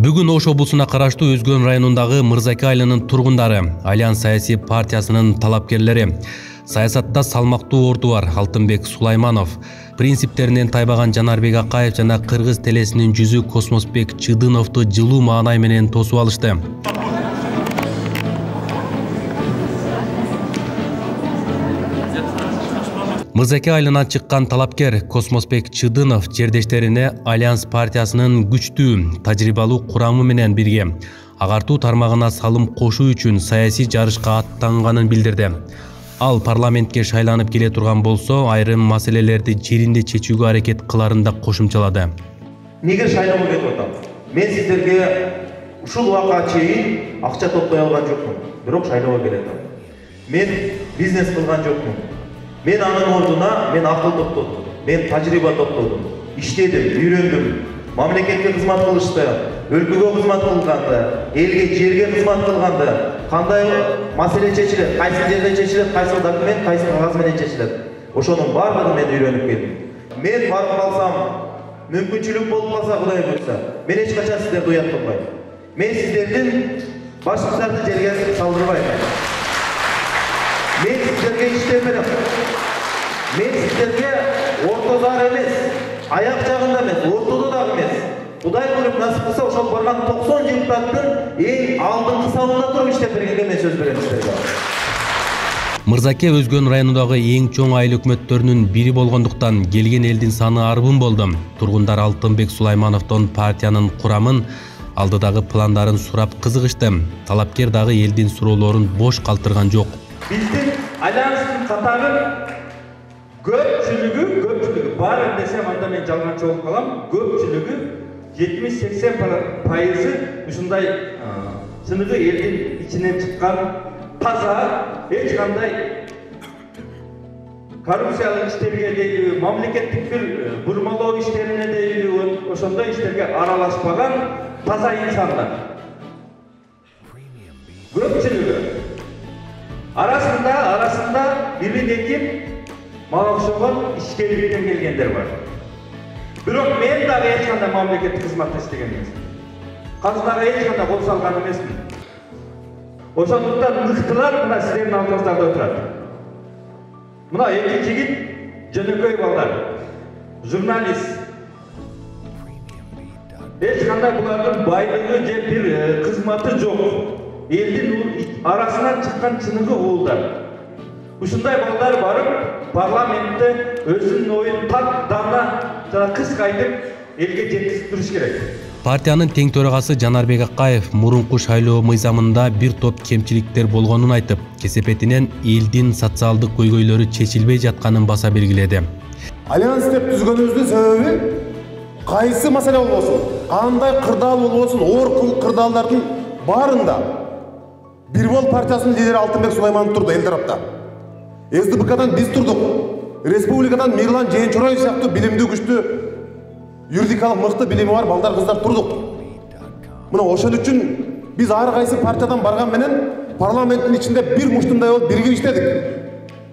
Бүгүн Ош облусуна караштуу Өзгөн районундагы Мырзаке айылынын тургундары, Альянс саясий партиясынын талапкерлери, саясатта салмактуу орду бар Алтынбек Сулайманов, принциптеринен тайбаган Жанарбек Акаев жана кыргыз телесинин жүзү Космосбек Чыдыновду жылуу маанай менен тосуп алышты. Мырзаке айылынан чыккан талапкер Космосбек Чыдынов жердештерине Альянс партиясынын күчтүү, тажрыйбалуу курамы менен бирге агартуу тармагына салым кошуу үчүн саясий жарышка аттанганын билдирди. Ал парламентке шайланып келе турган болсо, айрым маселелерди жеринде чечүүгө аракет кыларын да кошумчалады. Неге шайлоого кетип атам? Мен сиздерге ушул убакка чейин акча топтой алган жокмун, бирок шайлоого келетим. Мен бизнес кылган жокмун. Мен анын ордуна мен акыл топтодум, мен тажрыйба топтодум, иштедим, үйрөндүм, мамлекетке кызмат кылышты, өлкөгө кызмат кылганда, элге, жерге кызмат кылганда, кандай маселе чечилет, кайсы жерде чечилет, кайсы документ, кайсы кагаз менен чечилет. Ошонун баардыгын мен үйрөнүп келдим. Мен барып калсам, мүмкүнчүлүк болуп калса, Кудай буйрса, мен эч качан сиздерди уят кылбайм. Мен сиздердин башыңыздарды жерге салдырбайм. Мен сиздерге иштеп берем. Мен сиздерге ортозар эмес, аяк жагында эмес, ортодо дагы эмес. Кудай буйруп насип кылса, ошол барган 90 депутаттын эң алдыңкы сабында туруп иштеп бергенге мен сөз берем сиздерге. Мырзаке Өзгөн районундагы эң чоң айыл өкмөттөрүнүн бири болгондуктан келген элдин саны арбын болду. Тургундар Алтынбек Сулаймановдон партиянын курамын, алдыдагы пландарын сурап кызыгышты. Талапкер дагы элдин суроолорун бош калтырган жок. Биздин альянстын катары көпчүлүгү бар десем, анда мен жалганчы болуп калам. Көпчүлүгү 70-80% ушундай сыныгы элдин ичинен чыккан, таза, эч кандай коррупциялык иштерге дейли, мамлекеттик бир бурмалоо иштерине дейли, ошондой иштерге аралашпаган таза инсандар. Көпчүлүгү арасында бирин-эки мага окшогон ишкерликтен келгендер бар. Бирок мен дагы эч кандай мамлекеттик кызматта иштеген эмесмин. Казынага эч кандай кол салган эмесмин. Ошондуктан мыктылар мына сиздердин алдыңыздарда отурат. Мына эки жигит жөнөкөй балдар, журналист. Эч кандай булардын байлыгы же бир кызматы жок. Элдин арасынан чыккан чыныгы уулдар. Ушундай балдар барып парламентте өзүнүн оюн так дана жана кыска айтып элге жеткизип туруш керек. Партиянын тең төрагасы Жанарбек Акаев мурунку шайлоо мыйзамында бир топ кемчиликтер болгонун айтып, кесепетинен элдин социалдык көйгөйлөрү чечилбей жатканын баса белгиледи. Альянс деп түзгөнүбүздүн себеби кайсы маселе болбосун, кандай кырдаал болбосун, оор кырдаалдардын баарында Бирбол партиясынын лидери Алтынбек Сулайманов турду эл тарапта. СДПКдан биз турдук. Республикадан Мирлан Жээнчороев сыяктуу билимдүү, күчтүү, юридикалык мыкты билими бар балдар, кыздар турдук. Мына ошол үчүн биз ар кайсы партиядан барган менен парламенттин ичинде бир муштундай болуп биригип иштедик.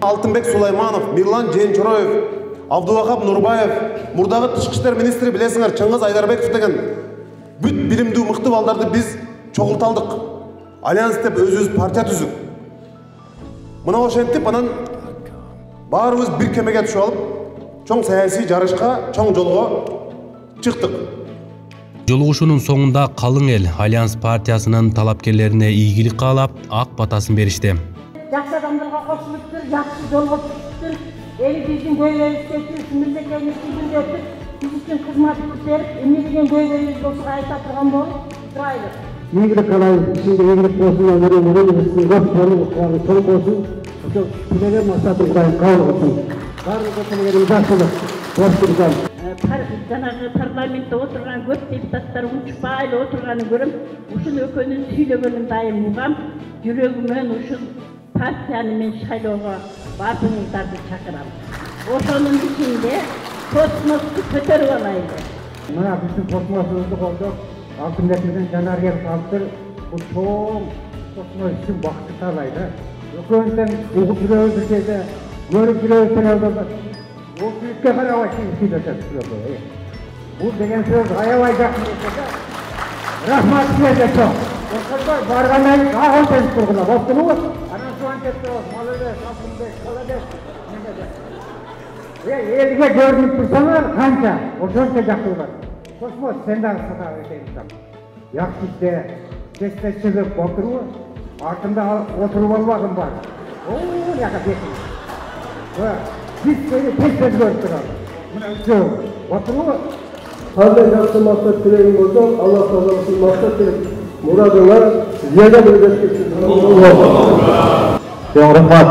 Алтынбек Сулайманов, Мирлан Жээнчороев, Абдубакап Нурбаев, мурдагы тышкы иштер министри билесиңер, Чыңгыз Айдарбеков деген бүт билимдүү мыкты балдарды биз чогулталдык. Альянс деп өзүбүз партия түзүк. Мына ошентип анан баарыбыз бир кемеге түшүп алып, чоң саясий жарышка, чоң жолго чыктык. Жолугушуунун соңунда калың эл Альянс партиясынын талапкерлерине ийгилик каалап, ак батасын беришти. Жакшы адамдарга кошулуптур, жакшы жолго чыктыр, элибиздин көйгөйүбүздү чечип, мамлекетибиздин өтүп, биз үчүн кызмат берип, эмне деген көйгөйүбүздү ошого айта турган болуп турайлы. Игілік қалаймыз, ішінде игілік болсын, өміріміздің жоспарлы сол болсын, ошол тілеген мақсаты Құдайым қабыл қылсын. Барлығы тілегеніміз жақсылық, қош тұрған. Жаңағы парламентте отырған көп депутаттар ұшпайлы отырғанын көрім, ушул экөөнүн сүйлөгөнүн дайым угам, жүрөгүмөн ушул партияны мен шайлоого барсаңыздарды чакырам. Ошонун ичинде космосту көтөрүп алайлы. Мына биздин космосубузду колдоп, Алтынбек менен Жанарбек Калтыр бул чоң космос үчүн бакыт таалайды. Өкөнтен угуп жүрөбүз бир жерде, көрүп жүрөбүз телевизордо. Ол күйүккө карабай сүйлөшөбүз. Бул деген сөз аябай жакын. Rahmat sizlarga çok. Bargandan daha kontent kurgular. Boptu mu? Ana soğan ketdi. Malada, sapında, kalada. Elga görünüp tursalar qancha? O'shancha gapirlar. Kosmos sendan xato etaysan. Yaxshisi tezda chizib botiruv, ortimda o'tirib olmag'im bor. O, yoqqa bekin. Va biz seni tez ko'rib turamiz. Mana shu botiruv qanday yaxshi maqsad tilaying bo'lsa, Alloh taolo shu maqsad tilab murodinglar ziyoda bo'lib ketsin. rahmat.